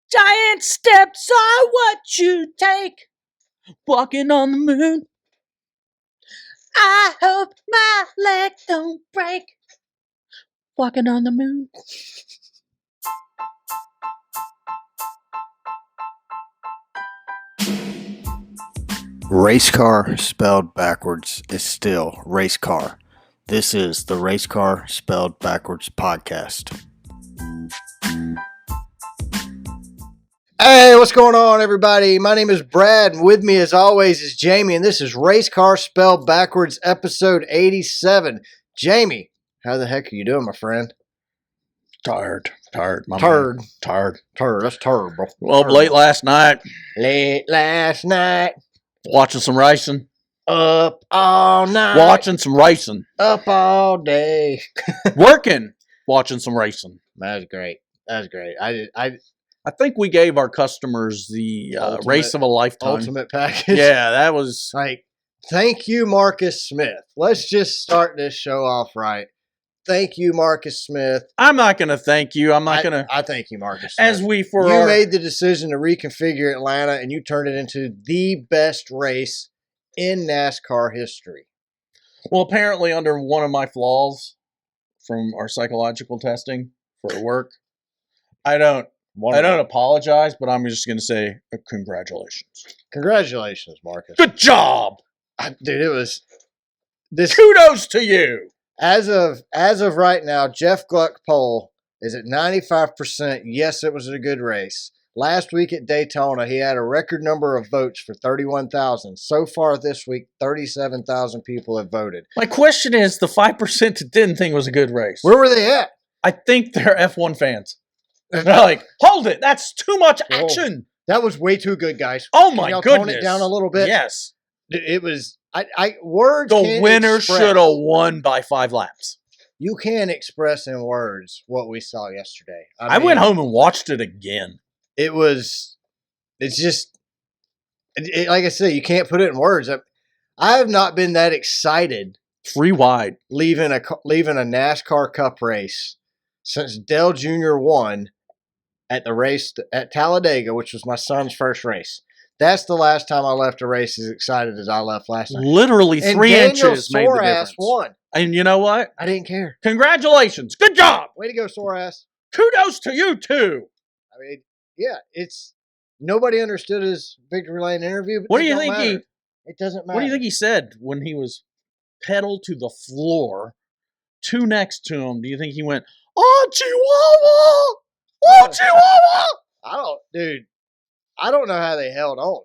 Giant steps are what you take. Walking on the moon. I hope my leg don't break. Walking on the moon. Race car spelled backwards is still race car. This is the Race Car Spelled Backwards podcast. Hey, what's going on, everybody? My name is Brad, and with me, as always, is Jamie, and this is Race Car Spelled Backwards, episode 87. Jamie, how the heck are you doing, my friend? Tired. My Turd. man. Tired. That's terrible. Well, Turd. late last night, watching some racing. Up all night. Watching some racing. Up all day. Working. Watching some racing. That was great. I think we gave our customers the race of a lifetime. Ultimate package. Yeah, that was... Thank you, Marcus Smith. Let's just start this show off right. Thank you, Marcus Smith. I'm not going to thank you. I'm not going to... I thank you, Marcus Smith. You made the decision to reconfigure Atlanta, and you turned it into the best race in NASCAR history. Well, apparently under one of my flaws from our psychological testing for work, I don't apologize, but I'm just going to say congratulations. Congratulations, Marcus. Good job. Dude, it was this. Kudos to you. As of right now, Jeff Gluck poll is at 95%. Yes, it was a good race. Last week at Daytona, he had a record number of votes for 31,000. So far this week, 37,000 people have voted. My question is, the 5% that didn't think it was a good race. Where were they at? I think they're F1 fans. They're like, hold it, that's too much action. That was way too good, guys. Oh my goodness. Tone it down a little bit? Yes. It was, words The winner should have won by 5 laps. You can't express in words what we saw yesterday. I went home and watched it again. It's just, like I said, you can't put it in words. I have not been that excited. 3 wide. Leaving a NASCAR Cup race since Dale Jr. won at the race at Talladega, which was my son's first race. That's the last time I left a race as excited as I left last night. Literally 3 inches made the difference. Won. And you know what? I didn't care. Congratulations. Good job. Way to go, Sorass. Kudos to you, too. I mean, yeah, nobody understood his victory lane interview. But what do you think it doesn't matter. What do you think he said when he was pedal to the floor, 2 next to him? Do you think he went, "Oh, Chihuahua! Oh, Chihuahua!" I don't know how they held on.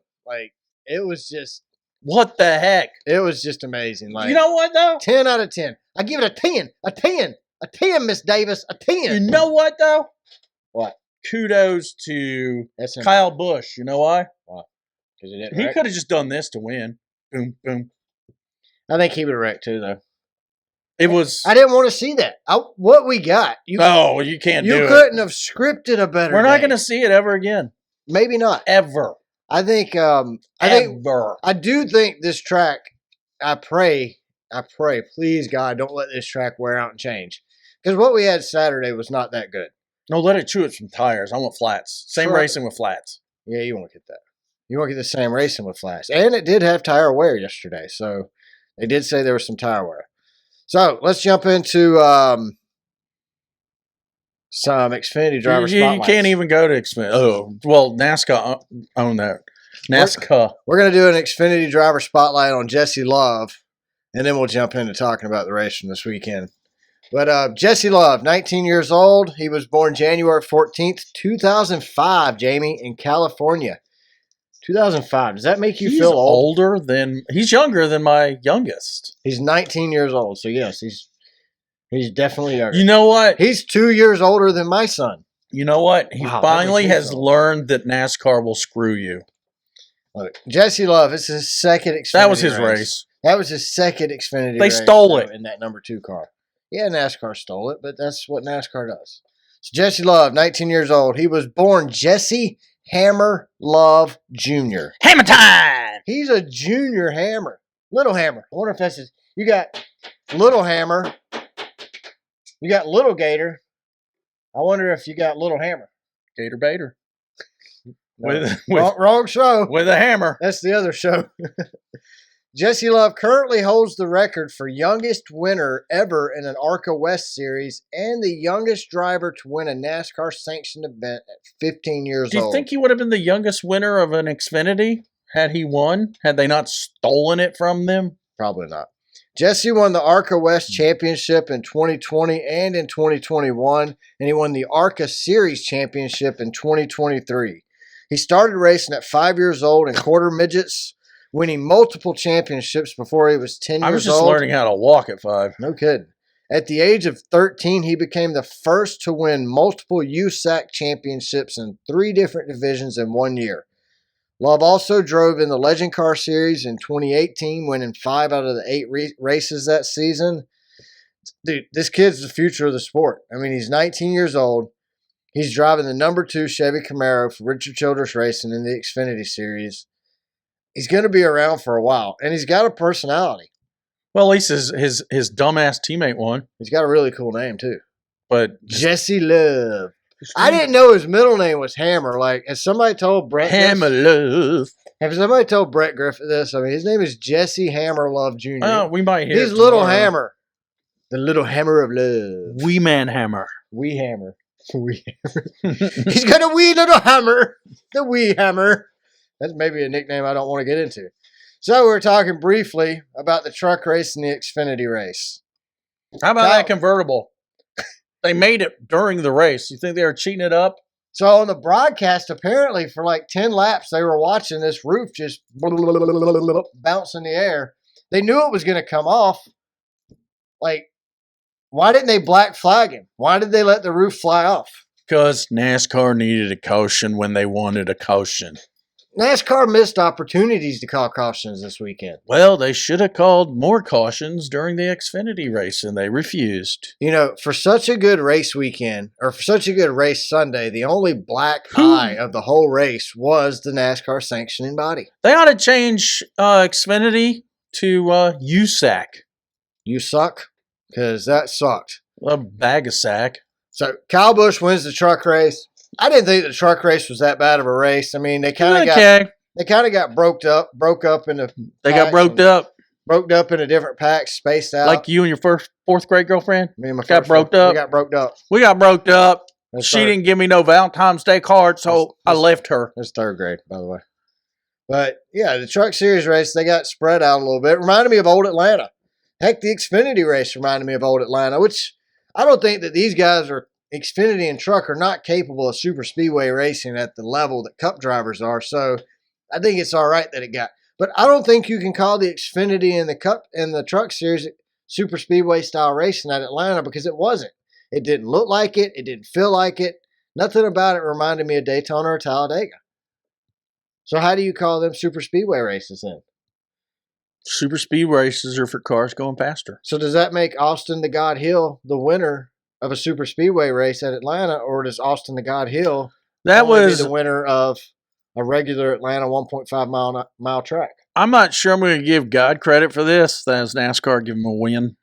It was just... What the heck? It was just amazing. You know what, though? 10 out of 10. I give it a 10. A 10. A 10, Miss Davis. A 10. You know what, though? What? Kudos to Kyle Busch. You know why? Why? Because he could have just done this to win. Boom, boom. I think he would have wrecked, too, though. It was... I didn't want to see that. What we got. You can't do it. You couldn't have scripted a better We're not going to see it ever again. Maybe not. Ever. I think I do think this track, I pray, please God, don't let this track wear out and change. Because what we had Saturday was not that good. No, let it chew some tires. I want flats. Same racing with flats. Yeah, you won't get that. You won't get the same racing with flats. And it did have tire wear yesterday. So they did say there was some tire wear. So let's jump into some Xfinity driver spotlights. You can't even go to Xfinity. Oh, well, NASCAR own that. NASCAR. We're going to do an Xfinity driver spotlight on Jesse Love, and then we'll jump into talking about the race from this weekend. But Jesse Love, 19 years old. He was born January 14th, 2005, Jamie, in California. 2005. Does that make you feel old? He's younger than my youngest. He's 19 years old, so yes, he's definitely younger. You know what? He's 2 years older than my son. You know what? He finally has learned that NASCAR will screw you. Look, Jesse Love, it's his second Xfinity That was his race. That was his second Xfinity race. They stole it. In that number 2 car. Yeah, NASCAR stole it, but that's what NASCAR does. So Jesse Love, 19 years old. He was born Jesse Hammer Love Jr. Hammer time! He's a junior Hammer. Little Hammer. I wonder if that's his... You got Little Hammer. You got Little Gator. I wonder if you got Little Hammer. Gator Bader. Wrong show. With a hammer. That's the other show. Jesse Love currently holds the record for youngest winner ever in an ARCA West Series and the youngest driver to win a NASCAR sanctioned event at 15 years old. Do you think he would have been the youngest winner of an Xfinity had he won? Had they not stolen it from them? Probably not. Jesse won the ARCA West Championship in 2020 and in 2021, and he won the ARCA Series Championship in 2023. He started racing at 5 years old in quarter midgets, winning multiple championships before he was 10 years old. I was just learning how to walk at 5. No kidding. At the age of 13, he became the first to win multiple USAC championships in 3 different divisions in 1 year. Love also drove in the Legend Car Series in 2018, winning 5 out of the 8 races that season. Dude, this kid's the future of the sport. I mean, he's 19 years old. He's driving the number 2 Chevy Camaro for Richard Childress Racing in the Xfinity Series. He's going to be around for a while, and he's got a personality. Well, at least his dumbass teammate won. He's got a really cool name, too. But Jesse Love. I didn't know his middle name was Hammer. Like, has somebody told Brett Hammer Love. Have somebody told Brett Griffith this? I mean, his name is Jesse Hammer Love Jr. Oh, we might hear He's Little Hammer. The Little Hammer of Love. Wee Man Hammer. Wee Hammer. Wee Hammer. He's got a wee little hammer. The Wee Hammer. That's maybe a nickname I don't want to get into. So we're talking briefly about the truck race and the Xfinity race. How about that convertible? They made it during the race. You think they were cheating it up? So on the broadcast, apparently for like 10 laps, they were watching this roof just bounce in the air. They knew it was going to come off. Like, why didn't they black flag him? Why did they let the roof fly off? Because NASCAR needed a caution when they wanted a caution. NASCAR missed opportunities to call cautions this weekend. Well, they should have called more cautions during the Xfinity race, and they refused. You know, for such a good race weekend, or for such a good race Sunday, the only black eye of the whole race was the NASCAR sanctioning body. They ought to change Xfinity to USAC. You suck? Because that sucked. A bag of sack. So, Kyle Busch wins the truck race. I didn't think the truck race was that bad of a race. I mean, they kind of got broke up into. They got broke up into different packs, spaced out. Like you and your fourth grade girlfriend. Me and my got broke up. We got broke up. We got broke up. She didn't give me no Valentine's Day card, so I left her. It's 3rd grade, by the way. But yeah, the truck series race, they got spread out a little bit. Reminded me of old Atlanta. Heck, the Xfinity race reminded me of old Atlanta, which I don't think that these guys are. Xfinity and truck are not capable of super speedway racing at the level that Cup drivers are. So I think it's all right that it got. But I don't think you can call the Xfinity and the Cup and the truck series super speedway style racing at Atlanta because it wasn't. It didn't look like it. It didn't feel like it. Nothing about it reminded me of Daytona or Talladega. So how do you call them super speedway races then? Super speed races are for cars going faster. So does that make Austin to God Hill the winner of a super speedway race at Atlanta, or does Austin to God Hill be the winner of a regular Atlanta 1.5 mile track? I'm not sure I'm going to give God credit for this. That's NASCAR give him a win.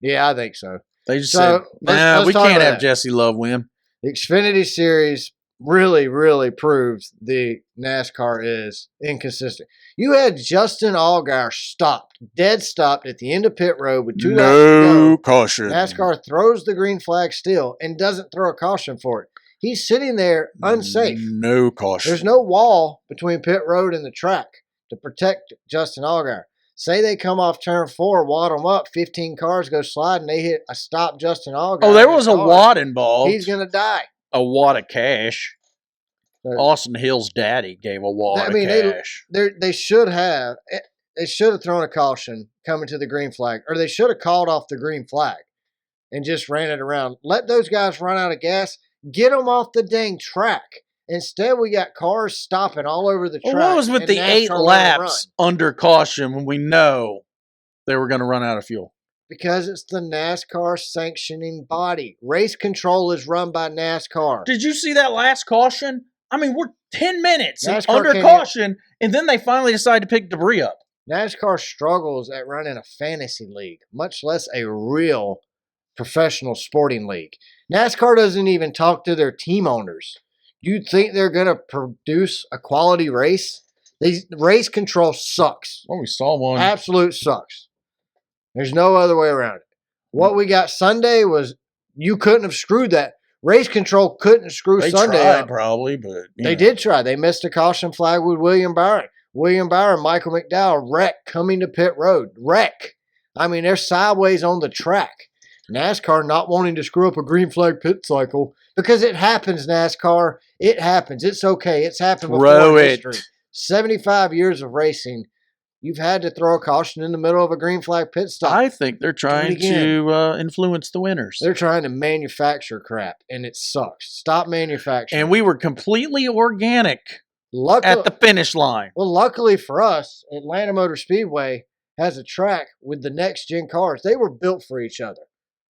Yeah, I think so. They just said, nah, we can't have Jesse Love win. The Xfinity Series really, really proves the NASCAR is inconsistent. You had Justin Allgaier dead stopped at the end of pit road with 2 laps to go. No caution. NASCAR throws the green flag still and doesn't throw a caution for it. He's sitting there unsafe. No caution. There's no wall between pit road and the track to protect Justin Allgaier. Say they come off turn 4, wad them up, 15 cars go sliding, they hit a stop Justin Allgaier. Oh, there was a wad involved. He's going to die. A wad of cash. Austin Hill's daddy gave a wad of cash. They should have thrown a caution coming to the green flag, or they should have called off the green flag and just ran it around. Let those guys run out of gas. Get them off the dang track. Instead, we got cars stopping all over the track. What was with the 8 laps under caution when we know they were going to run out of fuel? Because it's the NASCAR sanctioning body. Race control is run by NASCAR. Did you see that last caution? I mean, we're 10 minutes under caution, and then they finally decide to pick debris up. NASCAR struggles at running a fantasy league, much less a real professional sporting league. NASCAR doesn't even talk to their team owners. You think they're going to produce a quality race? Race control sucks. Well, we saw one. Absolute sucks. There's no other way around it. What we got Sunday was you couldn't have screwed that. Race control couldn't screw Sunday tried, up. probably, but They did try. They missed a caution flag with William Byron. William Byron, Michael McDowell, wreck coming to pit road. Wreck. I mean, they're sideways on the track. NASCAR not wanting to screw up a green flag pit cycle because it happens, NASCAR. It happens. It's okay. It's happened before in history. 75 years of racing. You've had to throw a caution in the middle of a green flag pit stop. I think they're trying to influence the winners. They're trying to manufacture crap, and it sucks. Stop manufacturing. And we were completely organic at the finish line. Well, luckily for us, Atlanta Motor Speedway has a track with the next-gen cars. They were built for each other.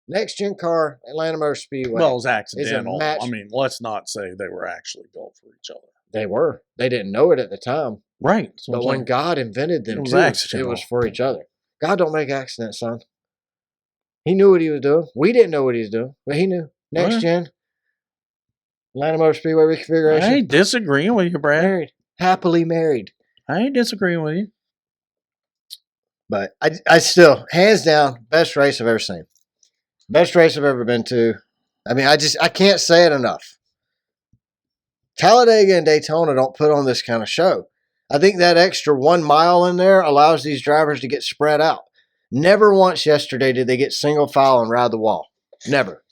Next-gen car, Atlanta Motor Speedway. Well, it was accidental. I mean, let's not say they were actually built for each other. They were. They didn't know it at the time. Right. But when God invented them, it was for each other. God don't make accidents, son. He knew what he was doing. We didn't know what he was doing, but he knew. Next gen. Atlanta Motor Speedway reconfiguration. I ain't disagreeing with you, Brad. Married. Happily married. I ain't disagreeing with you. But I still, hands down, best race I've ever seen. Best race I've ever been to. I mean, I can't say it enough. Talladega and Daytona don't put on this kind of show. I think that extra 1 mile in there allows these drivers to get spread out. Never once yesterday did they get single file and ride the wall. Never.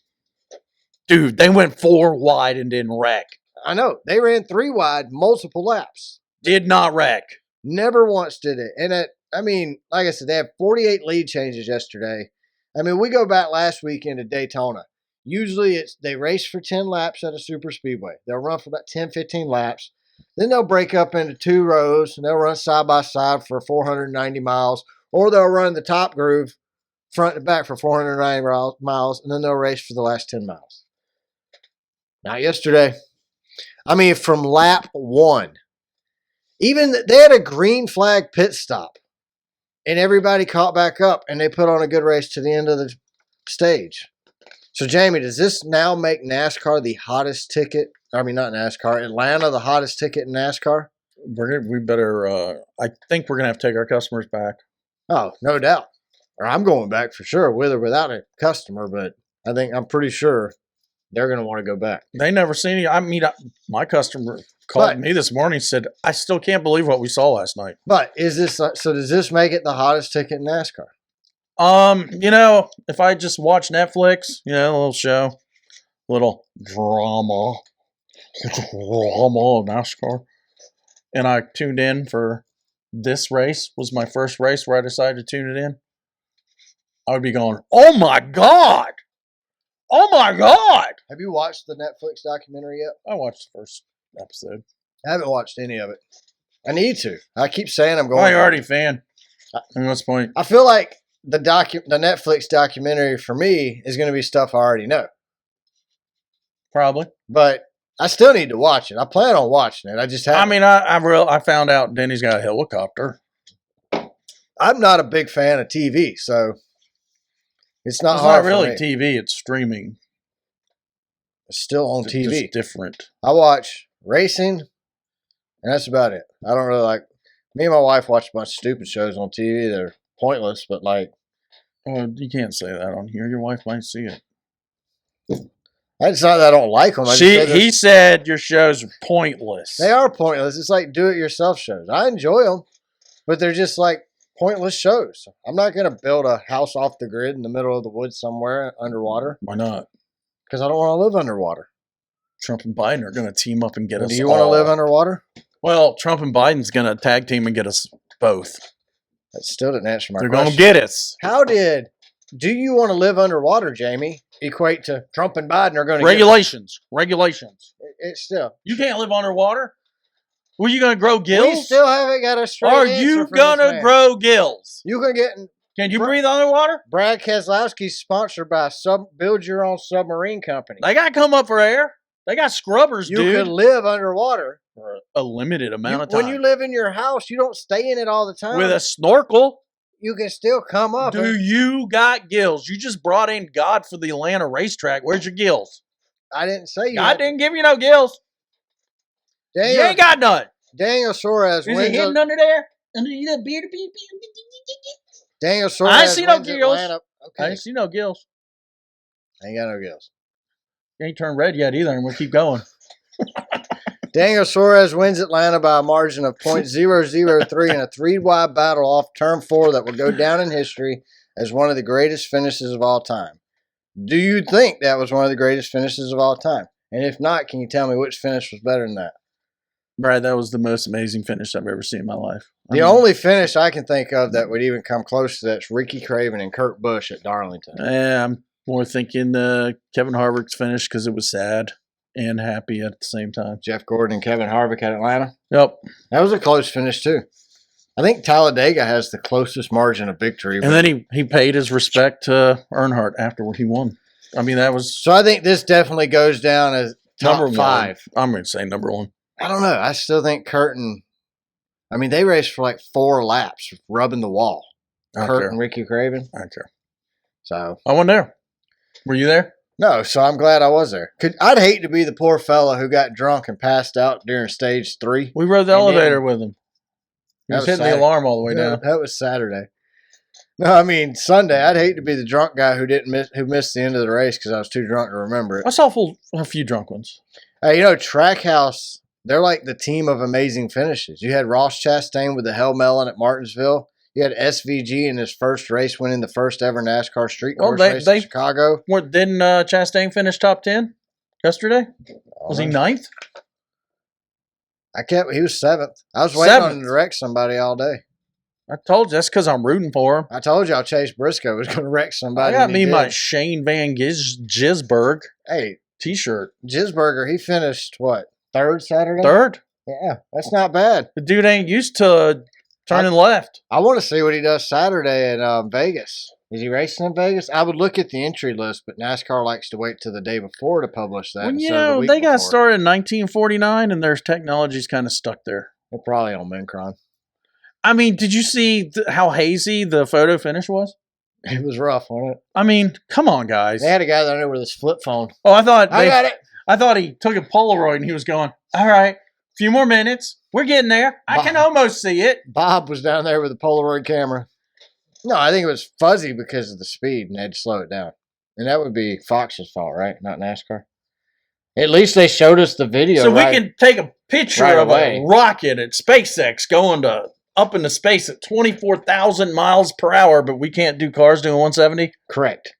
Dude, they went 4 wide and didn't wreck. I know. They ran 3 wide multiple laps. Did not wreck. Never once did it. And I mean, like I said, they had 48 lead changes yesterday. I mean, we go back last weekend to Daytona. Usually they race for 10 laps at a super speedway. They'll run for about 10, 15 laps. Then they'll break up into 2 rows, and they'll run side by side for 490 miles, or they'll run the top groove front to back for 490 miles, and then they'll race for the last 10 miles. Not yesterday. I mean, from lap 1, even they had a green flag pit stop, and everybody caught back up, and they put on a good race to the end of the stage. So, Jamie, does this now make NASCAR the hottest ticket? I mean, not NASCAR. Atlanta the hottest ticket in NASCAR? We better, I think we're going to have to take our customers back. Oh, no doubt. Or I'm going back for sure, with or without a customer, but I'm pretty sure they're going to want to go back. They never seen it. I mean, my customer called me this morning and said, I still can't believe what we saw last night. But so does this make it the hottest ticket in NASCAR? You know, if I just watch Netflix, a little show, little drama of NASCAR, and I tuned in for this race, was my first race where I decided to tune it in, I would be going, oh my God! Oh my God! Have you watched the Netflix documentary yet? I watched the first episode. I haven't watched any of it. I need to. I keep saying I'm going. Oh, you're already a fan. At this point, I feel like the Netflix documentary for me is going to be stuff I already know. Probably. But I still need to watch it. I plan on watching it. I just haven't. I mean, I found out Denny's got a helicopter. I'm not a big fan of TV, so it's not really TV. It's streaming. It's still on TV. Just different. I watch racing, and that's about it. I don't really like. Me and my wife watch a bunch of stupid shows on TV. They're pointless, but like. Well, you can't say that on here. Your wife might see it. It's not that I don't like them. He said your shows are pointless. They are pointless. It's like do-it-yourself shows. I enjoy them, but they're just like pointless shows. I'm not going to build a house off the grid in the middle of the woods somewhere underwater. Why not? Because I don't want to live underwater. Trump and Biden are going to team up and get us. Do you want to live underwater? Well, Trump and Biden's going to tag team and get us both. That still didn't answer my question. They're going to get us. Do you want to live underwater, Jamie? Equate to Trump and Biden are going to regulations. It's still. You can't live underwater. Were you going to grow gills? We still haven't got a straight answer. Are you going to grow gills? You can get. Can you breathe underwater? Brad Keselowski's sponsored by Build Your Own Submarine Company. They got to come up for air. They got scrubbers, dude. You can live underwater for a limited amount of time. When you live in your house, you don't stay in it all the time. With a snorkel. You can still come up. Do you got gills? You just brought in God for the Atlanta racetrack. Where's your gills? I didn't say you. God didn't give you no gills. You ain't got none. Daniel Suarez Is wins. it hidden under there? Under the beard? Daniel Suarez I ain't see no wins gills. Atlanta. Okay. I ain't see no gills. Ain't got no gills. You ain't turned red yet either, and we'll keep going. Daniel Suarez wins Atlanta by a margin of .003 in a 3-wide battle off turn 4 that will go down in history as one of the greatest finishes of all time. Do you think that was one of the greatest finishes of all time? And if not, can you tell me which finish was better than that? Brad, that was the most amazing finish I've ever seen in my life. The only finish I can think of that would even come close to that's Ricky Craven and Kurt Busch at Darlington. Yeah, I'm more thinking Kevin Harvick's finish because it was sad and happy at the same time. Jeff Gordon and Kevin Harvick at Atlanta. Yep. That was a close finish, too. I think Talladega has the closest margin of victory. And then he paid his respect to Earnhardt after he won. I mean, that was... So I think this definitely goes down as top 5. I'm going to say number 1. I don't know. I still think Kurt and... I mean, they raced for like 4 laps, rubbing the wall. Kurt and Ricky Craven. I don't care. So... I wasn't there. Were you there? No, so I'm glad I was there. I'd hate to be the poor fella who got drunk and passed out during stage 3. We rode the elevator with him. He was hitting the alarm all the way down. That was Saturday. No, I mean Sunday. I'd hate to be the drunk guy who missed the end of the race because I was too drunk to remember it. I saw a few drunk ones. Hey, Trackhouse, they're like the team of amazing finishes. You had Ross Chastain with the Hell Melon at Martinsville. You had SVG in his first race winning the first ever NASCAR street course race in Chicago. Didn't Chastain finish top 10 yesterday? Was he 9th? He was 7th. I was waiting on him to wreck somebody all day. I told you, that's because I'm rooting for him. I told y'all Chase Briscoe was going to wreck somebody. I got me my Shane Van Gisberg t-shirt. Gisberger, he finished, what, 3rd Saturday? 3rd? Yeah, that's not bad. The dude ain't used to turning left. I want to see what he does Saturday in Vegas. Is he racing in Vegas? I would look at the entry list, but NASCAR likes to wait till the day before to publish that. Well, they got started in 1949, and their technology's kind of stuck there. They're probably on Mincron. I mean, did you see how hazy the photo finish was? It was rough, wasn't it? I mean, come on, guys. They had a guy down there with his flip phone. Oh, I got it. I thought he took a Polaroid and he was going, all right, a few more minutes. We're getting there. I can almost see it. Bob was down there with a Polaroid camera. No, I think it was fuzzy because of the speed, and they had to slow it down. And that would be Fox's fault, right? Not NASCAR. At least they showed us the video. So we can take a picture of a rocket at SpaceX going up into space at 24,000 miles per hour, but we can't do cars doing 170? Correct.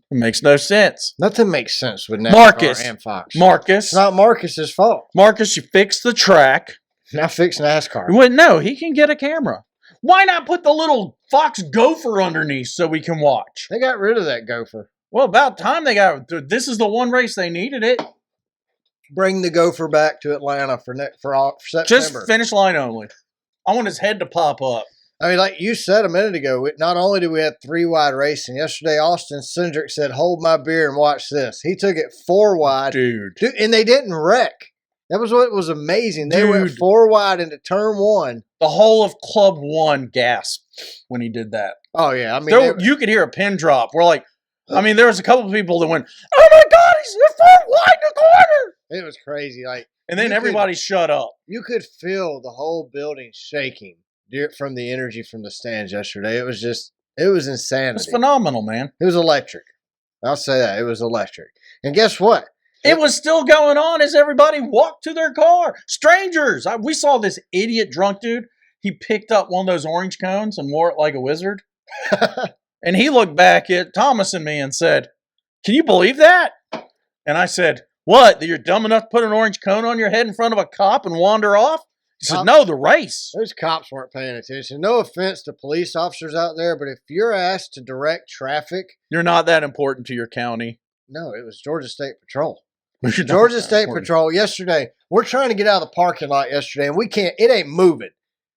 It makes no sense. Nothing makes sense with NASCAR and Fox. Marcus. It's not Marcus's fault. Marcus, you fix the track. Now fix NASCAR. Well, no, he can get a camera. Why not put the little Fox gopher underneath so we can watch? They got rid of that gopher. Well, about time they got. This is the one race they needed it. Bring the gopher back to Atlanta for September. Just finish line only. I want his head to pop up. I mean, like you said a minute ago, not only do we have 3-wide racing, yesterday Austin Cindric said, hold my beer and watch this. He took it 4-wide. Dude. And they didn't wreck. That was what was amazing. They went 4-wide into turn 1. The whole of Club 1 gasped when he did that. Oh, yeah. I mean, you could hear a pin drop. We're like, I mean, there was a couple of people that went, oh my God, he's 4-wide in the corner. It was crazy. And then everybody shut up. You could feel the whole building shaking from the energy from the stands yesterday. It was insanity. It was phenomenal, man. It was electric. I'll say that. It was electric. And guess what? It was still going on as everybody walked to their car. Strangers. We saw this idiot drunk dude. He picked up one of those orange cones and wore it like a wizard. And he looked back at Thomas and me and said, can you believe that? And I said, what? That you're dumb enough to put an orange cone on your head in front of a cop and wander off? He said, no, the race. Those cops weren't paying attention. No offense to police officers out there, but if you're asked to direct traffic. You're not that important to your county. No, it was Georgia State Patrol. Georgia State Patrol yesterday. We're trying to get out of the parking lot yesterday, and we can't. It ain't moving.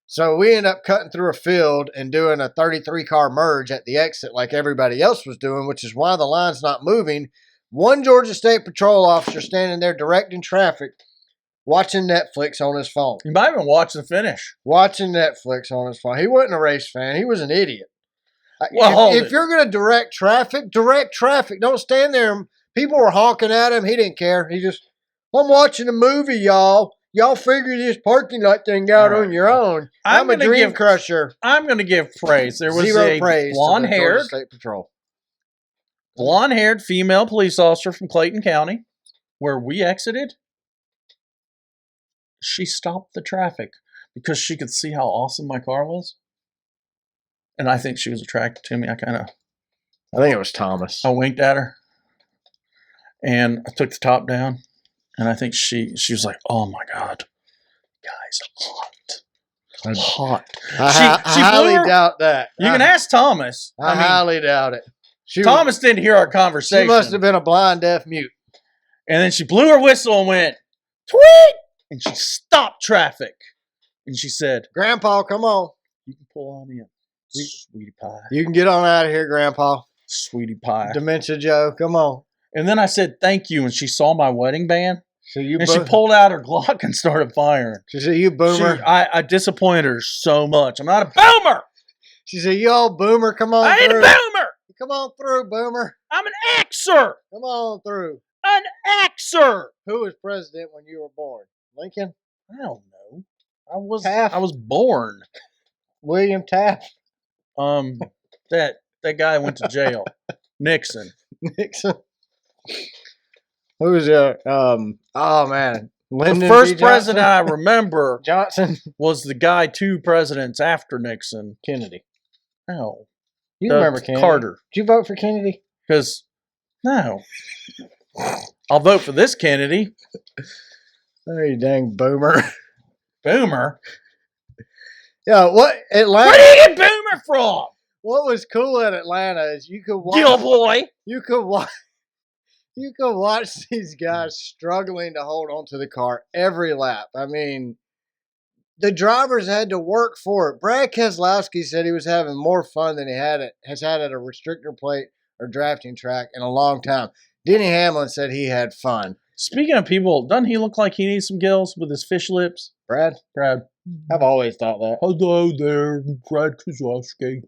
So we end up cutting through a field and doing a 33-car merge at the exit like everybody else was doing, which is why the line's not moving. One Georgia State Patrol officer standing there directing traffic, watching Netflix on his phone. You might even watch the finish. Watching Netflix on his phone. He wasn't a race fan. He was an idiot. Well, if you're going to direct traffic. Don't stand there. People were honking at him. He didn't care. He just, I'm watching a movie, y'all. y'all figure this parking lot thing out All right. on your own. I'm a dream crusher. I'm going to give praise. There was Zero praise blonde-haired, to the Georgia State Patrol. Blonde-haired female police officer from Clayton County, where we exited. She stopped the traffic because she could see how awesome my car was. And I think she was attracted to me. I think it was Thomas. I winked at her. And I took the top down. And I think she was like, oh my God. Guy's hot. Hot. I highly doubt that. You can ask Thomas. I highly doubt it. Thomas didn't hear our conversation. She must have been a blind, deaf mute. And then she blew her whistle and went, tweet! And she stopped traffic. And she said, Grandpa, come on. You can pull on in. Sweetie pie. You can get on out of here, Grandpa. Sweetie pie. Dementia Joe, come on. And then I said, thank you. And she saw my wedding band. So she pulled out her Glock and started firing. She said, you boomer. I disappointed her so much. I'm not a boomer. She said, you old boomer, come on I through. ain't a boomer. Come on through, boomer. I'm an Xer. Come on through. An Xer. Who was president when you were born? Lincoln? I don't know. I was born. William Taft. That guy went to jail. Nixon. Who was oh man. Lyndon The first B. president I remember Johnson was the guy 2 presidents after Nixon. Kennedy. No. You remember Kennedy? Carter. Did you vote for Kennedy? Because no. I'll vote for this Kennedy. Oh, you dang boomer. Boomer? Yeah, what Atlanta? Where did you get boomer from? What was cool in Atlanta is you could watch. Gilboy. You could watch these guys struggling to hold onto the car every lap. I mean, the drivers had to work for it. Brad Keselowski said he was having more fun than he has had at a restrictor plate or drafting track in a long time. Denny Hamlin said he had fun. Speaking of people, doesn't he look like he needs some gills with his fish lips? Brad? I've always thought that. Hello there, Brad Keselowski.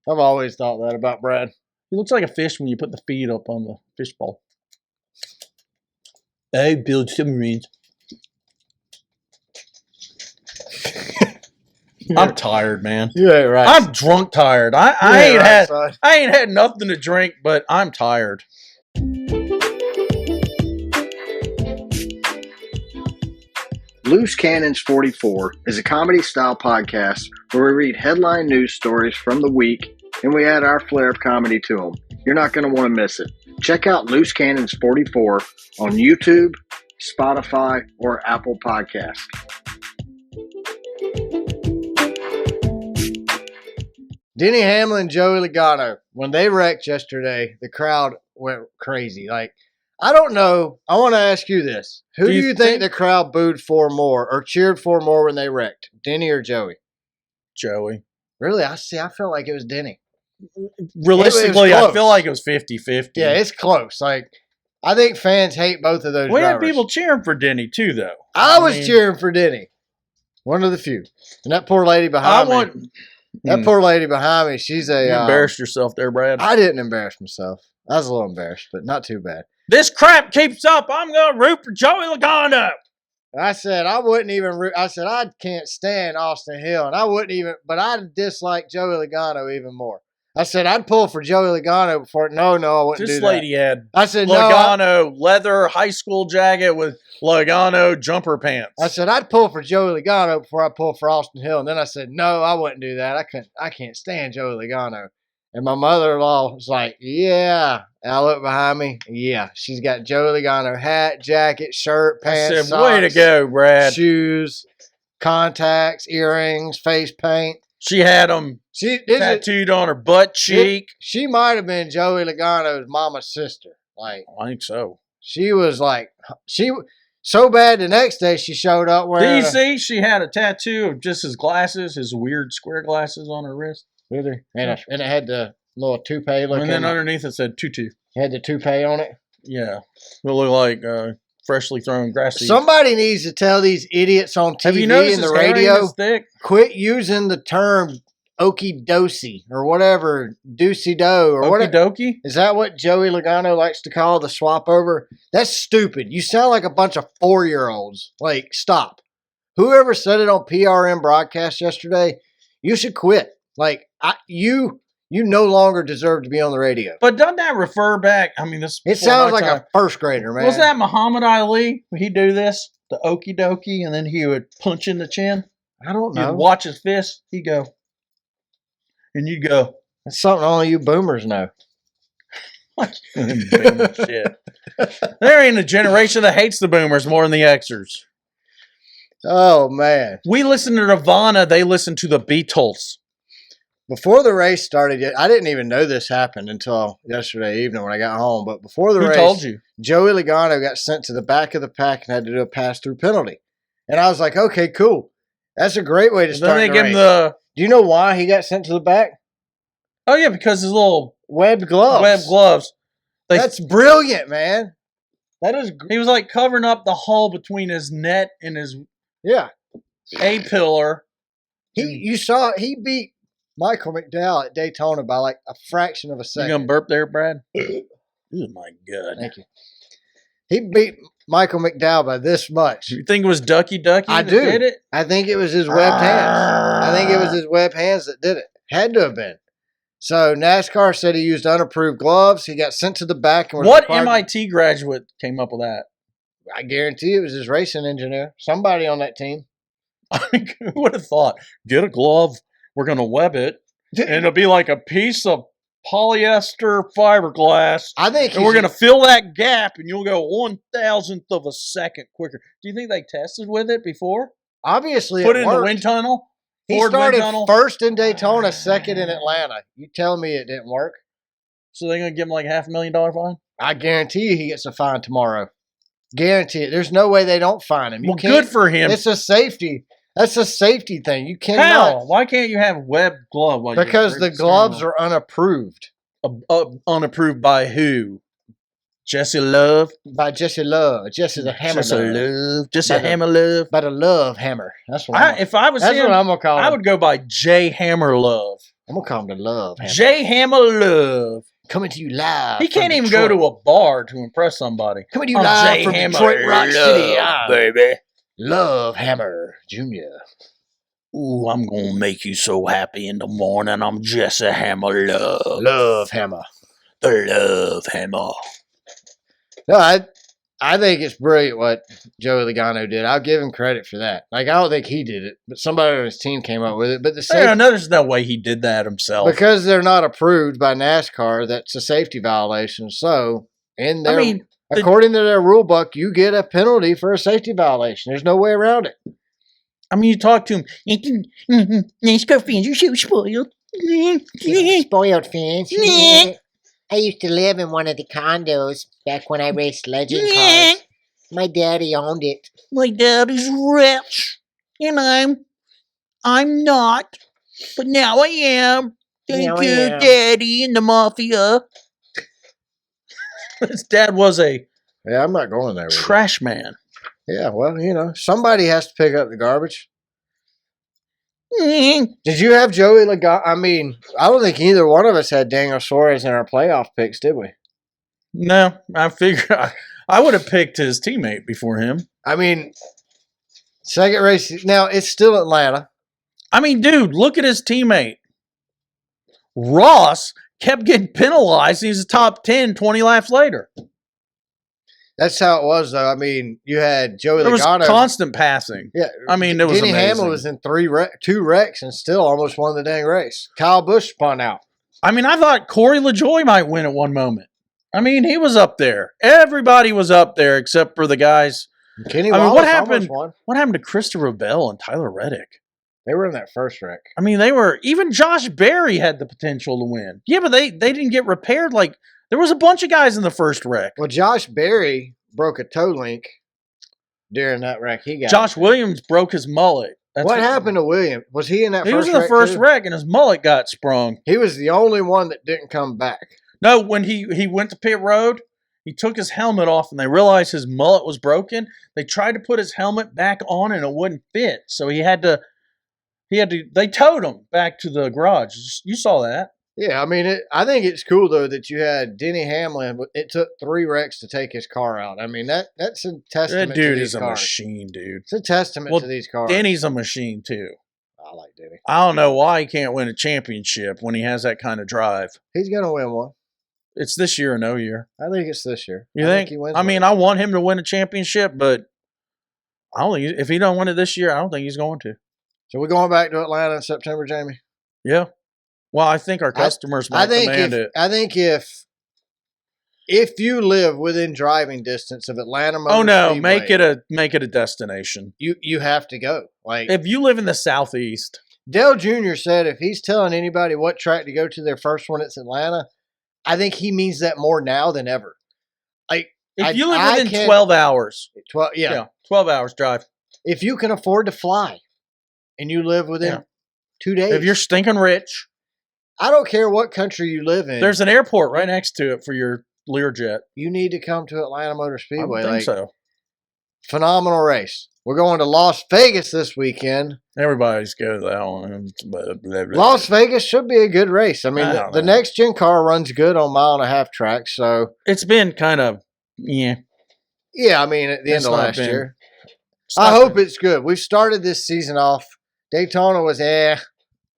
I've always thought that about Brad. He looks like a fish when you put the feet up on the fish bowl. I build submarines. I'm tired, man. You ain't right. I'm drunk tired. I ain't had nothing to drink, but I'm tired. Loose Cannons 44 is a comedy-style podcast where we read headline news stories from the week and we add our flair of comedy to them. You're not going to want to miss it. Check out Loose Cannons 44 on YouTube, Spotify, or Apple Podcasts. Denny Hamlin and Joey Logano, when they wrecked yesterday, the crowd went crazy. I don't know. I want to ask you this. Who do you think the crowd booed for more or cheered for more when they wrecked? Denny or Joey? Joey. Really? I felt like it was Denny. Realistically, I feel like it was 50-50. Yeah, it's close. I think fans hate both of those drivers. We had people cheering for Denny, too, though. I was cheering for Denny. One of the few. And that poor lady behind me. That poor lady behind me, she's a... You embarrassed yourself there, Brad. I didn't embarrass myself. I was a little embarrassed, but not too bad. This crap keeps up. I'm going to root for Joey Logano. I said I wouldn't even root. I said I can't stand Austin Hill, and I wouldn't even, but I dislike Joey Logano even more. I said I'd pull for Joey Logano before. No, I wouldn't do that. This lady had I said Logano leather high school jacket with Logano jumper pants. I said I'd pull for Joey Logano before I pull for Austin Hill, and then I said no, I wouldn't do that. I can't stand Joey Logano. And my mother-in-law was like, yeah. And I looked behind me. Yeah, she's got Joey Logano hat, jacket, shirt, pants, I said, socks, way to go, Brad. Shoes, contacts, earrings, face paint. She had them tattooed on her butt cheek. She might have been Joey Logano's mama's sister. I think so. She was so bad the next day she showed up wearing. Did you see? She had a tattoo of just his glasses, his weird square glasses on her wrist. With her. And it had the little toupee looking. And then underneath it said tutu. It had the toupee on it? Yeah. It looked like freshly thrown grass seeds. Somebody needs to tell these idiots on TV and the radio, quit using the term Okie Dosie or whatever, Doocy Do or Okie whatever. dokie? Is that what Joey Logano likes to call the swap over? That's stupid. You sound like a bunch of 4-year-olds. Like, stop. Whoever said it on PRM broadcast yesterday, you should quit. Like, you no longer deserve to be on the radio. But doesn't that refer back? I mean, this. It sounds like a first grader, man. Was that Muhammad Ali? Would he do this? The okie dokie, and then he would punch in the chin? I don't know. You'd watch his fist. He'd go. And you'd go. That's something only you boomers know. Boomer shit. There ain't a generation that hates the boomers more than the Xers. Oh, man. We listen to Nirvana. They listen to the Beatles. Before the race started, I didn't even know this happened until yesterday evening when I got home. But before the race, Who told you? Joey Logano got sent to the back of the pack and had to do a pass-through penalty. And I was like, okay, cool. That's a great way to start Then they the give race. him the. Do you know why he got sent to the back? Oh yeah, because his little Webbed gloves. That's brilliant, man. That is. He was like covering up the hole between his net and his A-pillar. You saw he beat Michael McDowell at Daytona by like a fraction of a second. You gonna burp there, Brad? Oh my God! Thank you. He beat Michael McDowell by this much. You think it was Ducky I that do. did it? I think it was his webbed hands. I think it was his webbed hands that did it. Had to have been. So NASCAR said he used unapproved gloves. He got sent to the back. And was what required- MIT graduate came up with that? I guarantee it was his racing engineer. Somebody on that team. I mean, who would have thought? Get a glove. We're gonna web it, and it'll be like a piece of polyester fiberglass. I think, and we're gonna fill that gap, and you'll go 1,000th of a second quicker. Do you think they tested with it before? Obviously, Put it in worked. the wind tunnel. He Ford started wind tunnel. first in Daytona, second in Atlanta. You tell me it didn't work? So they're gonna give him like $500,000 fine. I guarantee you he gets a fine tomorrow. Guarantee it. There's no way they don't fine him. Well, good for him. It's a safety. That's a safety thing. You cannot. How? Why can't you have webbed glove? Because the gloves are unapproved. Unapproved by who? Jesse Love? By Jesse Love. Jesse the Hammer Love. Jesse Hammer Love. By the Love Hammer. That's what if I was that's him, what I'm going to call him. I would go by J Hammer Love. I'm going to call him the Love Hammer. J Hammer Love. Coming to you live. He can't even go to a bar to impress somebody. Coming to you live from J-Hammer Detroit Rock City. Love, baby. Love Hammer Jr. Ooh, I'm going to make you so happy in the morning. I'm Jesse Hammer Love. Love Hammer. The Love Hammer. No, I think it's brilliant what Joey Logano did. I'll give him credit for that. Like, I don't think he did it, but somebody on his team came up with it. But there's no way he did that himself. Because they're not approved by NASCAR, that's a safety violation. So, according to their rule book, you get a penalty for a safety violation. There's no way around it. I mean, you talk to him. NASCAR fans are so spoiled. Spoiled fans. I used to live in one of the condos back when I raced legend cars. My daddy owned it. My daddy's rich, and I'm not, but now I am. Thank you, Daddy, and the mafia. His dad was a I'm not going there. Trash man. Yeah, well, somebody has to pick up the garbage. Did you have Joey Logano? I mean, I don't think either one of us had Daniel Suarez in our playoff picks, did we? No, I figure I would have picked his teammate before him. I mean, second race. Now, it's still Atlanta. I mean, dude, look at his teammate. Ross kept getting penalized. He's a top 10 20 laps later. That's how it was, though. I mean, you had Joey There was Logano. constant passing. Yeah. I mean, it was Denny amazing. Hamlin was in two wrecks and still almost won the dang race. Kyle Busch spun out. I mean, I thought Corey LaJoie might win at one moment. I mean, he was up there. Everybody was up there except for the guys. Kenny I mean, Wallace what happened? almost won. What happened to Christopher Bell and Tyler Reddick? They were in that first wreck. I mean, even Josh Berry had the potential to win. Yeah, but they didn't get repaired. Like, there was a bunch of guys in the first wreck. Well, Josh Berry broke a toe link during that wreck. Josh Williams broke his mullet. What happened to Williams? Was he in that he first wreck? He was in the first too? wreck, and his mullet got sprung. He was the only one that didn't come back. No, when he went to pit road, he took his helmet off, and they realized his mullet was broken. They tried to put his helmet back on, and it wouldn't fit. So he had to They towed him back to the garage. You saw that. Yeah, I mean, I think it's cool though that you had Denny Hamlin. But it took 3 wrecks to take his car out. I mean, that's a testament. That dude to these is a cars. machine, dude. It's a testament to these cars. Denny's a machine too. I like Denny. I don't know why he can't win a championship when he has that kind of drive. He's gonna win one. It's this year or no year. I think it's this year. You think? He wins I mean, I want him to win a championship, but I don't think if he don't win it this year, I don't think he's going to. So we're going back to Atlanta in September, Jamie. Yeah. Well, I think our customers might demand it. I think if you live within driving distance of Atlanta Motor Speedway, make it a destination. You have to go. Like if you live in the Southeast. Dale Jr. said if he's telling anybody what track to go to their first one, it's Atlanta. I think he means that more now than ever. Like if you live within 12 hours. 12 hours drive. If you can afford to fly and you live within 2 days. If you're stinking rich. I don't care what country you live in. There's an airport right next to it for your Learjet. You need to come to Atlanta Motor Speedway. I think so. Phenomenal race. We're going to Las Vegas this weekend. Everybody's go to that one. Las Vegas should be a good race. I mean, the next gen car runs good on 1.5-mile tracks. So it's been kind of Yeah, I mean, at the end of last year. I hope it's good. We've started this season off. Daytona was okay,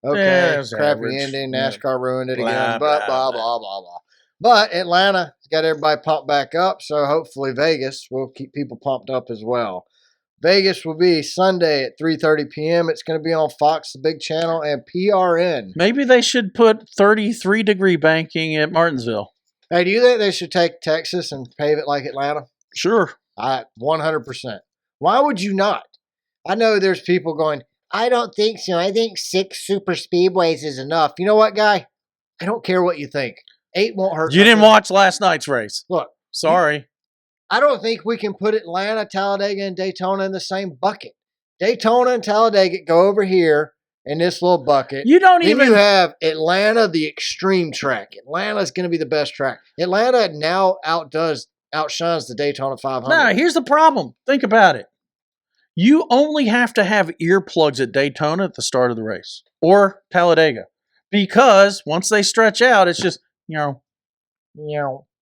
crappy average. ending. NASCAR ruined it again. Blah, blah, blah, blah, blah. But Atlanta got everybody pumped back up, so hopefully Vegas will keep people pumped up as well. Vegas will be Sunday at 3:30 p.m. It's going to be on Fox, the big channel, and PRN. Maybe they should put 33-degree banking at Martinsville. Hey, do you think they should take Texas and pave it like Atlanta? Sure. 100%. Why would you not? I know there's people going, I don't think so. I think 6 super speedways is enough. You know what, guy? I don't care what you think. 8 won't hurt. You didn't watch last night's race. Look. Sorry. I don't think we can put Atlanta, Talladega, and Daytona in the same bucket. Daytona and Talladega go over here in this little bucket. You have Atlanta, the extreme track. Atlanta's going to be the best track. Atlanta now outshines the Daytona 500. No, here's the problem. Think about it. You only have to have earplugs at Daytona at the start of the race or Talladega, because once they stretch out, it's just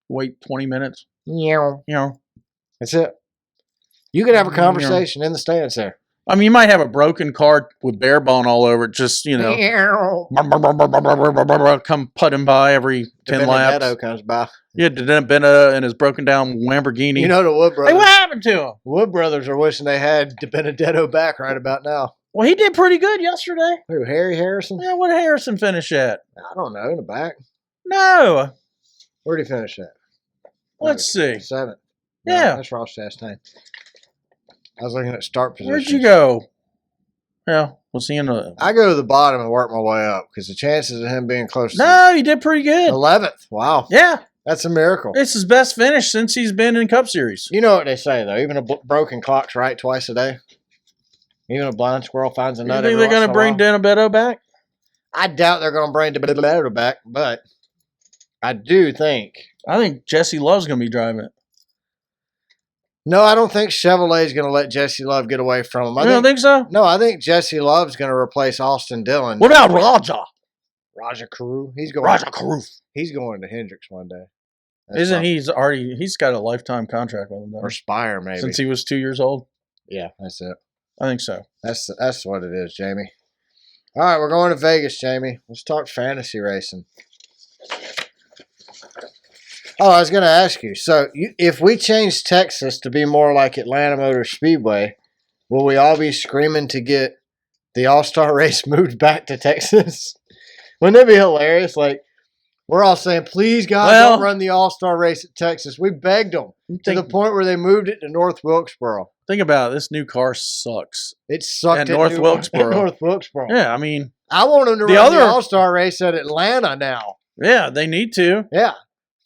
wait 20 minutes. That's it. You can have a conversation in the stands there. I mean, you might have a broken car with bare bone all over it, just, come putting by every 10 laps. Benedetto comes by. Yeah, Benedetto and his broken down Lamborghini. You know the Wood Brothers. Hey, what happened to him? Wood Brothers are wishing they had Benedetto back right about now. Well, he did pretty good yesterday. Who, Harry Harrison? Yeah, what did Harrison finish at? I don't know, in the back. No. Where did he finish at? Let's see. 7th. Yeah. That's Ross Chastain. I was looking at start position. Where'd you go? Yeah, was he in the... I go to the bottom and work my way up because the chances of him being close No, he did pretty good. 11th. Wow. Yeah. That's a miracle. It's his best finish since he's been in Cup Series. You know what they say, though. Even a broken clock's right twice a day. Even a blind squirrel finds a nut. You think they're going to bring Benedetto back? I doubt they're going to bring Benedetto back, but I do think... I think Jesse Love's going to be driving it. No, I don't think Chevrolet's going to let Jesse Love get away from him. You don't think so? No, I think Jesse Love's going to replace Austin Dillon. What about Raja? Raja Carew? He's going to Hendricks one day. He's got a lifetime contract with him, though. Or Spire, maybe. Since he was 2 years old? Yeah, that's it. I think so. That's what it is, Jamie. All right, we're going to Vegas, Jamie. Let's talk fantasy racing. Oh, I was going to ask you. So, if we change Texas to be more like Atlanta Motor Speedway, will we all be screaming to get the All-Star race moved back to Texas? Wouldn't that be hilarious? Like, we're all saying, please, God, don't run the All-Star race at Texas. We begged them to the point where they moved it to North Wilkesboro. Think about it. This new car sucks. It sucked at North Wilkesboro. North Wilkesboro. Yeah, I mean. I want them to run the All-Star race at Atlanta now. Yeah, they need to. Yeah.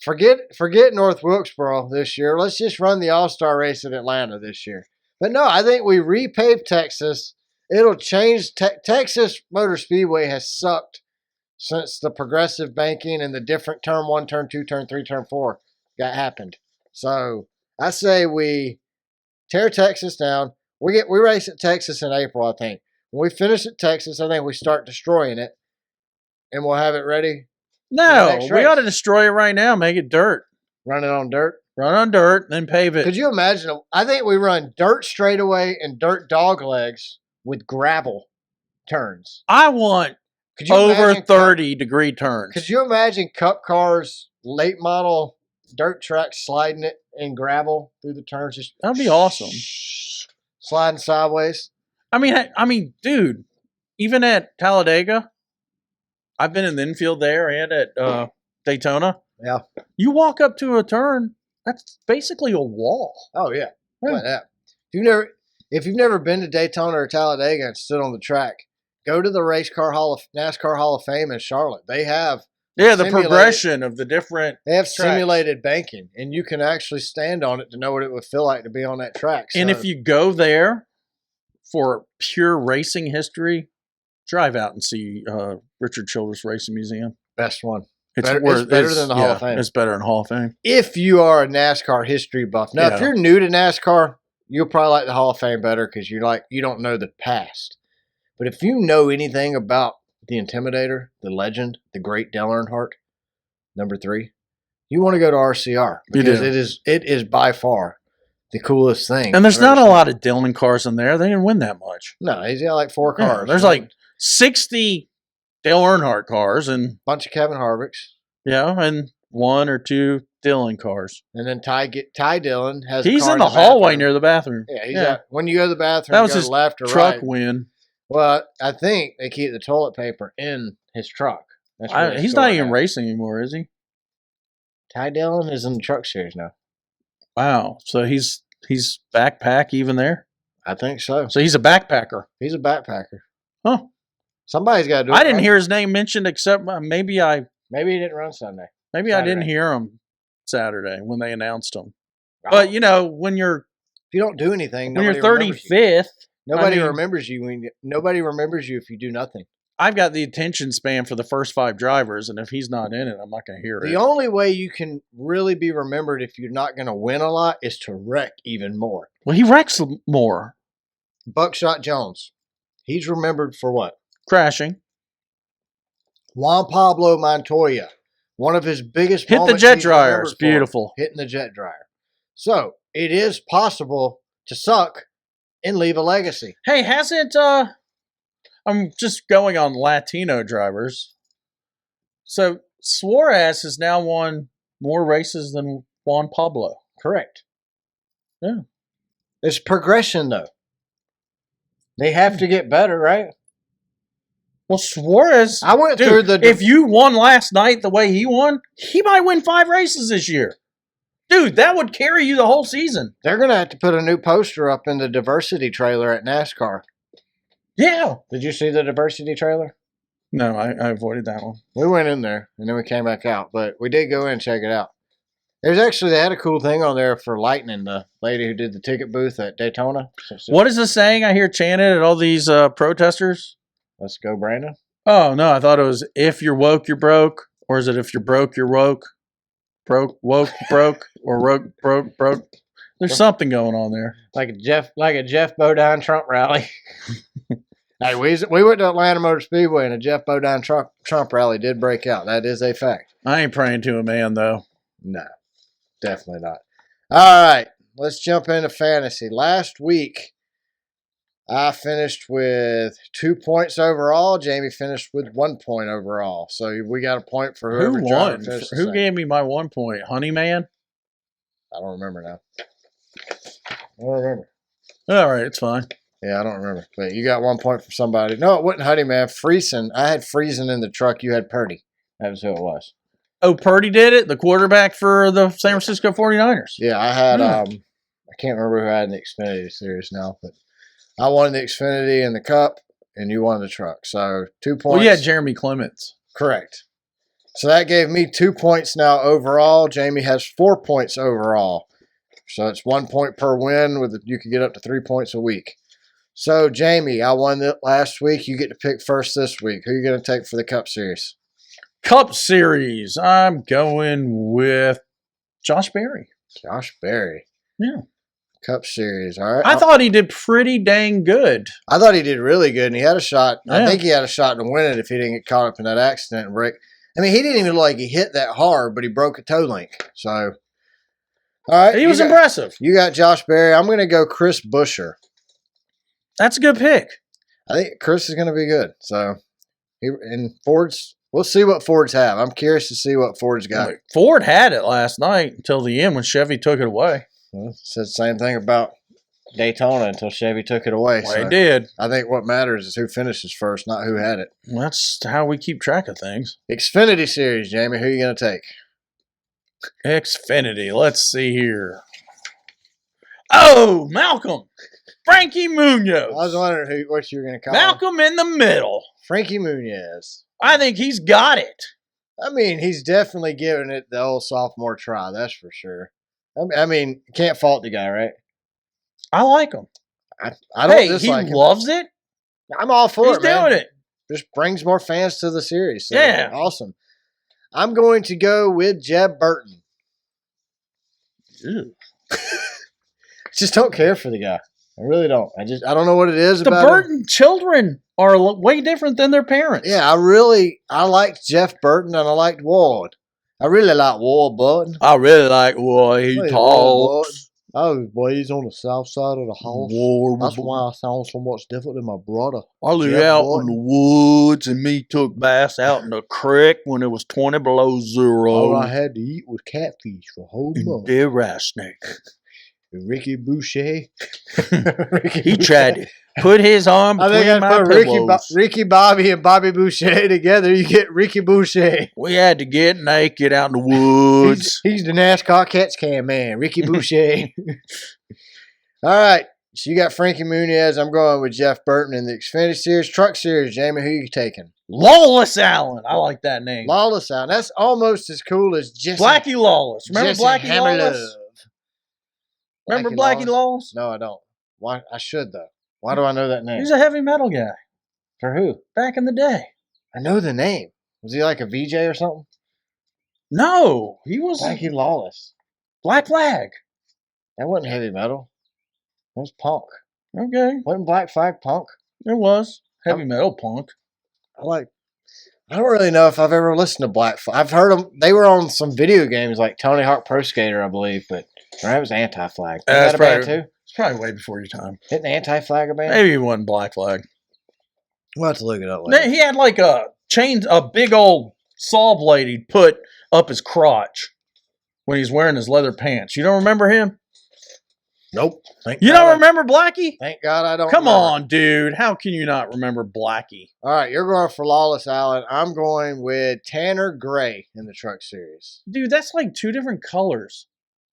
Forget North Wilkesboro this year. Let's just run the All-Star race at Atlanta this year. But no, I think we repave Texas. It'll change. Texas Motor Speedway has sucked since the progressive banking and the different turn 1, turn 2, turn 3, turn 4 got happened. So I say we tear Texas down. We race at Texas in April, I think. When we finish at Texas, I think we start destroying it, and we'll have it ready. No, we ought to destroy it right now. Make it dirt. Run it on dirt. Run on dirt, then pave it. Could you imagine? I think we run dirt straightaway and dirt dog legs with gravel turns. I want over 30-degree turns. Could you imagine Cup cars, late model dirt tracks sliding it in gravel through the turns? Just that'd be awesome. Sliding sideways. I mean, dude, even at Talladega, I've been in the infield there and at Daytona. Yeah. You walk up to a turn, that's basically a wall. Oh yeah. Like that. If you've never been to Daytona or Talladega and stood on the track, go to the NASCAR Hall of Fame in Charlotte. They have the progression of the different. They have simulated banking, and you can actually stand on it to know what it would feel like to be on that track. So, and if you go there for pure racing history, drive out and see Richard Childress Racing Museum. Best one. It's better than the Hall of Fame. It's better than Hall of Fame. If you are a NASCAR history buff. Now, if you're new to NASCAR, you'll probably like the Hall of Fame better because you don't know the past. But if you know anything about the Intimidator, the legend, the great Dale Earnhardt, number 3, you want to go to RCR because it is by far the coolest thing. And there's not a lot of Dillon cars in there. They didn't win that much. No, he's got like 4 cars. There's like 60 Dale Earnhardt cars and bunch of Kevin Harvicks. Yeah, and 1 or 2 Dillon cars. And then Ty Dillon has. He's in the hallway near the bathroom. Yeah, when you go to the bathroom, that was his left or truck right. win. Well, I think they keep the toilet paper in his truck. He's not even racing anymore, is he? Ty Dillon is in the truck series now. Wow, so he's backpack even there? I think so. So he's a backpacker. He's a backpacker. Huh. Somebody's got to do it. I didn't hear his name mentioned except maybe he didn't run Sunday. Maybe Saturday. I didn't hear him Saturday when they announced him. Oh. But when if you don't do anything, when you're 35th, nobody remembers you. Nobody remembers you if you do nothing. I've got the attention span for the first 5 drivers, and if he's not in it, I'm not going to hear it. The only way you can really be remembered if you're not going to win a lot is to wreck even more. Well, he wrecks more. Buckshot Jones. He's remembered for what? Crashing. Juan Pablo Montoya. One of his biggest moments. Hit the jet dryer. It's beautiful. Hitting the jet dryer. So, it is possible to suck and leave a legacy. Hey, hasn't... I'm just going on Latino drivers. So Suarez has now won more races than Juan Pablo. Correct. Yeah. It's progression, though. They have to get better, right? Well, Suarez... I went through the... If you won last night the way he won, he might win 5 races this year. Dude, that would carry you the whole season. They're going to have to put a new poster up in the diversity trailer at NASCAR. Yeah. Did you see the diversity trailer? No, I avoided that one. We went in there, and then we came back out. But we did go in and check it out. They had a cool thing on there for Lightning, the lady who did the ticket booth at Daytona. What is the saying I hear chanted at all these protesters? Let's go, Brandon. Oh, no, I thought it was, if you're woke, you're broke. Or is it, if you're broke, you're woke? Woke, broke, or broke. There's something going on there. Like a Jeff Bodine Trump rally. Hey, we went to Atlanta Motor Speedway, and a Jeff Bodine Trump rally did break out. That is a fact. I ain't praying to a man, though. No, definitely not. All right, let's jump into fantasy. Last week, I finished with 2 points overall. Jamie finished with 1 point overall. So we got a point for whoever won. Who gave me my 1 point? Honeyman? I don't remember now. I don't remember. All right, it's fine. Yeah, I don't remember. But you got 1 point for somebody. No, it wasn't Honeyman. Friesen. I had Friesen in the truck. You had Purdy. That was who it was. Oh, Purdy did it? The quarterback for the San Francisco 49ers. Yeah, I had, I can't remember who I had in the Xfinity series now, but I won the Xfinity and the Cup, and you won the truck. So 2 points. Well, you had Jeremy Clements. Correct. So that gave me 2 points now overall. Jamie has 4 points overall. So it's 1 point per win. You could get up to 3 points a week. So, Jamie, I won it last week. You get to pick first this week. Who are you going to take for the Cup Series? Cup Series. I'm going with Josh Berry. Josh Berry. Yeah. Cup Series. All right. I thought he did pretty dang good. I thought he did really good, and he had a shot. Yeah. I think he had a shot to win it if he didn't get caught up in that accident and break. I mean, he didn't even look like he hit that hard, but he broke a toe link. So, all right. He was impressive. You got Josh Berry. I'm going to go Chris Buescher. That's a good pick. I think Chris is going to be good. So, and Ford's, we'll see what Ford's have. I'm curious to see what Ford's got. Ford had it last night until the end when Chevy took it away. Well, said the same thing about Daytona until Chevy took it away. Well, they did. I think what matters is who finishes first, not who had it. Well, that's how we keep track of things. Xfinity Series, Jamie. Who are you going to take? Xfinity. Let's see here. Oh, Malcolm. Frankie Munoz. I was wondering what you were going to call Malcolm in the middle. Frankie Munoz. I think he's got it. I mean, he's definitely giving it the old sophomore try. That's for sure. I mean, can't fault the guy, right? I like him. I don't dislike him. He loves it. I'm all for it, man. He's doing it. Just brings more fans to the series. So yeah. Awesome. I'm going to go with Jeb Burton. Just don't care for the guy. I really don't. I don't know what it is about the Burton children are way different than their parents. Yeah, I liked Jeff Burton and I liked Ward. I really like Ward Burton. I really like the way he talks. Oh, boy, he's on the south side of the house. That's why I sound so much different than my brother. I live out in the woods, and me took baths out in the creek when it was 20 below zero. All I had to eat was catfish for a whole month. Dead rattlesnake. Ricky Boucher. He tried to put his arm between my pillows. Ricky Bobby and Bobby Boucher together, you get Ricky Boucher. We had to get naked out in the woods. He's the NASCAR catch can man, Ricky Boucher. All right, so you got Frankie Munoz. I'm going with Jeff Burton in the Xfinity Series. Truck Series, Jamie, who are you taking? Lawless Allen. I like that name. Lawless Allen. That's almost as cool as Jesse. Blackie Lawless. Remember Jesse Blackie Hammerlove. Lawless? Remember Blackie Lawless? No, I don't. Why? I should, though. Why do I know that name? He's a heavy metal guy. For who? Back in the day. I know the name. Was he like a VJ or something? No, he was Blackie Lawless. Black Flag. That wasn't heavy metal. It was punk. Okay. Wasn't Black Flag punk? It was. Heavy metal punk. I don't really know if I've ever listened to Black Flag. I've heard them. They were on some video games like Tony Hawk Pro Skater, I believe, but that was Anti-Flag. That's a band too? It's probably way before your time. Isn't Anti-Flag a band? Maybe it wasn't Black Flag. We'll have to look it up later. He had like a big old saw blade he'd put up his crotch when he's wearing his leather pants. You don't remember him? Nope. You don't remember Blackie? Thank God I don't. Come on, dude. How can you not remember Blackie? All right, you're going for Lawless Allen. I'm going with Tanner Gray in the Truck Series. Dude, that's like two different colors.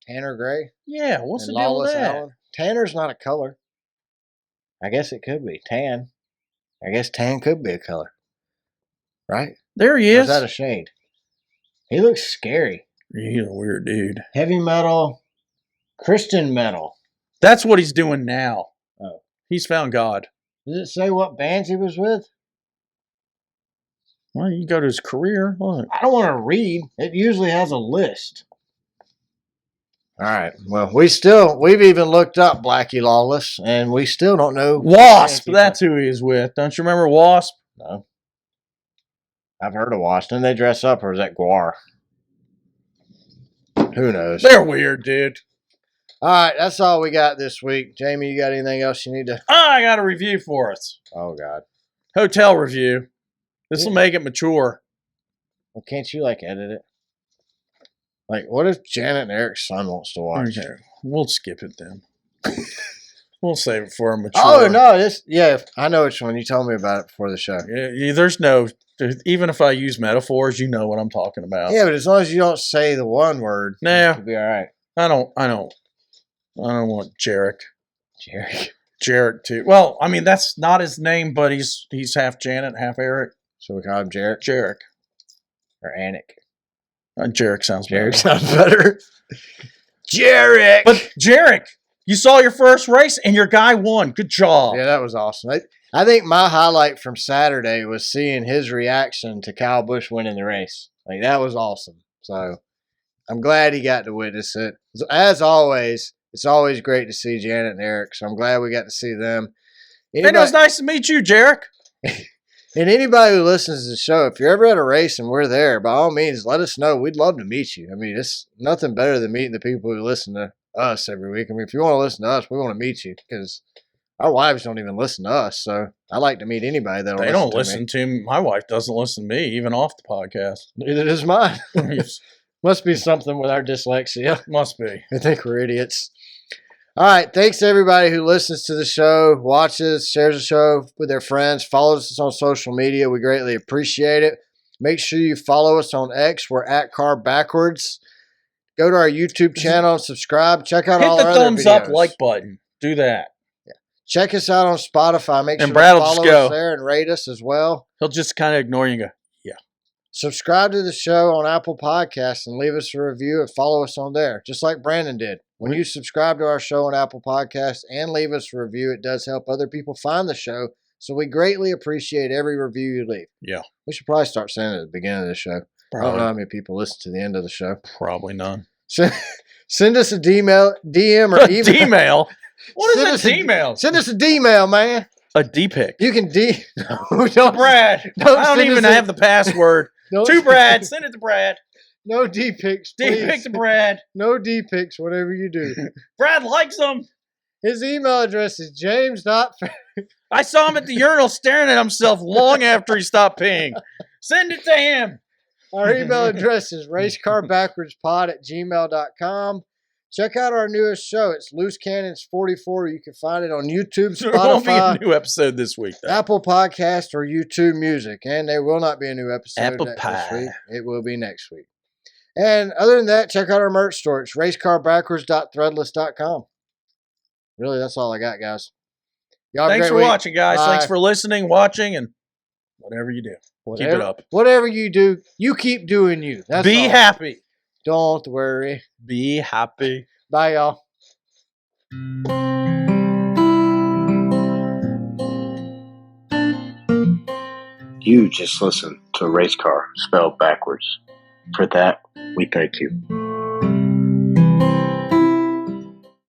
Tanner Gray? Yeah, what's and the deal Lawless with that? Allen? Tanner's not a color. I guess it could be. Tan. I guess tan could be a color. Right? There he Or is. is that a shade? He looks scary. He's a weird dude. Heavy metal, Christian metal. That's what he's doing now. Oh. He's found God. Does it say what bands he was with? Well, you go to his career. Look. I don't want to read. It usually has a list. All right. Well, we've even looked up Blackie Lawless, and we still don't know. Wasp. That's who he is with. Don't you remember Wasp? No. I've heard of Wasp. Didn't they dress up, or is that Guar? Who knows? They're weird, dude. All right. That's all we got this week. Jamie, you got anything else you need to? I got a review for us. Oh, God. Hotel review. This will make it mature. Well, can't you, edit it? What if Janet and Eric's son wants to watch? Okay. We'll skip it then. We'll save it for a mature. Oh, no. I know which one. You told me about it before the show. Yeah, even if I use metaphors, you know what I'm talking about. Yeah, but as long as you don't say the one word, nah, it'll be all right. I don't want Jarek. Jarek too. Well, I mean, that's not his name, but he's half Janet, half Eric. So we call him Jarek? Jarek. Or Anik. Jarek sounds better. Jarek sounds better. Jarek! But Jarek, you saw your first race and your guy won. Good job. Yeah, that was awesome. I think my highlight from Saturday was seeing his reaction to Kyle Busch winning the race. That was awesome. So I'm glad he got to witness it. As always, It's always great to see Janet and Eric, so I'm glad we got to see them. And it was nice to meet you, Jarek. And anybody who listens to the show, if you're ever at a race and we're there, by all means, let us know. We'd love to meet you. I mean, it's nothing better than meeting the people who listen to us every week. I mean, if you want to listen to us, we want to meet you because our wives don't even listen to us. So I like to meet anybody that they don't listen to me. My wife doesn't listen to me, even off the podcast. Neither does mine. Must be something with our dyslexia. Must be. I think we're idiots. All right. Thanks to everybody who listens to the show, watches, shares the show with their friends, follows us on social media. We greatly appreciate it. Make sure you follow us on X. We're at Car Backwards. Go to our YouTube channel and subscribe. Check out all our other videos. Hit the thumbs up like button. Do that. Yeah. Check us out on Spotify. Make sure Brad to follow us there and rate us as well. He'll just kind of ignore you and go, yeah. Subscribe to the show on Apple Podcasts and leave us a review and follow us on there, just like Brandon did. When you subscribe to our show on Apple Podcasts and leave us a review, it does help other people find the show. So we greatly appreciate every review you leave. Yeah. We should probably start saying it at the beginning of the show. Probably. I don't know how many people listen to the end of the show. Probably none. Send us a DM or email. D-mail? What is a D-mail? Send us a D-mail, man. A D-pic. You can No, don't, Brad. I don't even have the password. To Brad. Send it to Brad. No D-pics, please. D-pic to Brad. No D-pics, whatever you do. Brad likes them. His email address is james. I saw him at the urinal staring at himself long after he stopped peeing. Send it to him. Our email address is racecarbackwardspod@gmail.com. Check out our newest show. It's Loose Cannons 44. You can find it on YouTube, Spotify. There won't be a new episode this week, though. Apple Podcast or YouTube Music. And there will not be a new episode this week. It will be next week. And other than that, check out our merch store. It's racecarbackwards.threadless.com. Really, that's all I got, guys. Y'all Thanks for watching, guys. Bye. Thanks for listening, watching, and whatever you do. Keep it up. Whatever you do, you keep doing you. That's Be all. happy. Don't worry. Be happy. Bye, y'all. You just listened to a race car spelled backwards. For that, we thank you.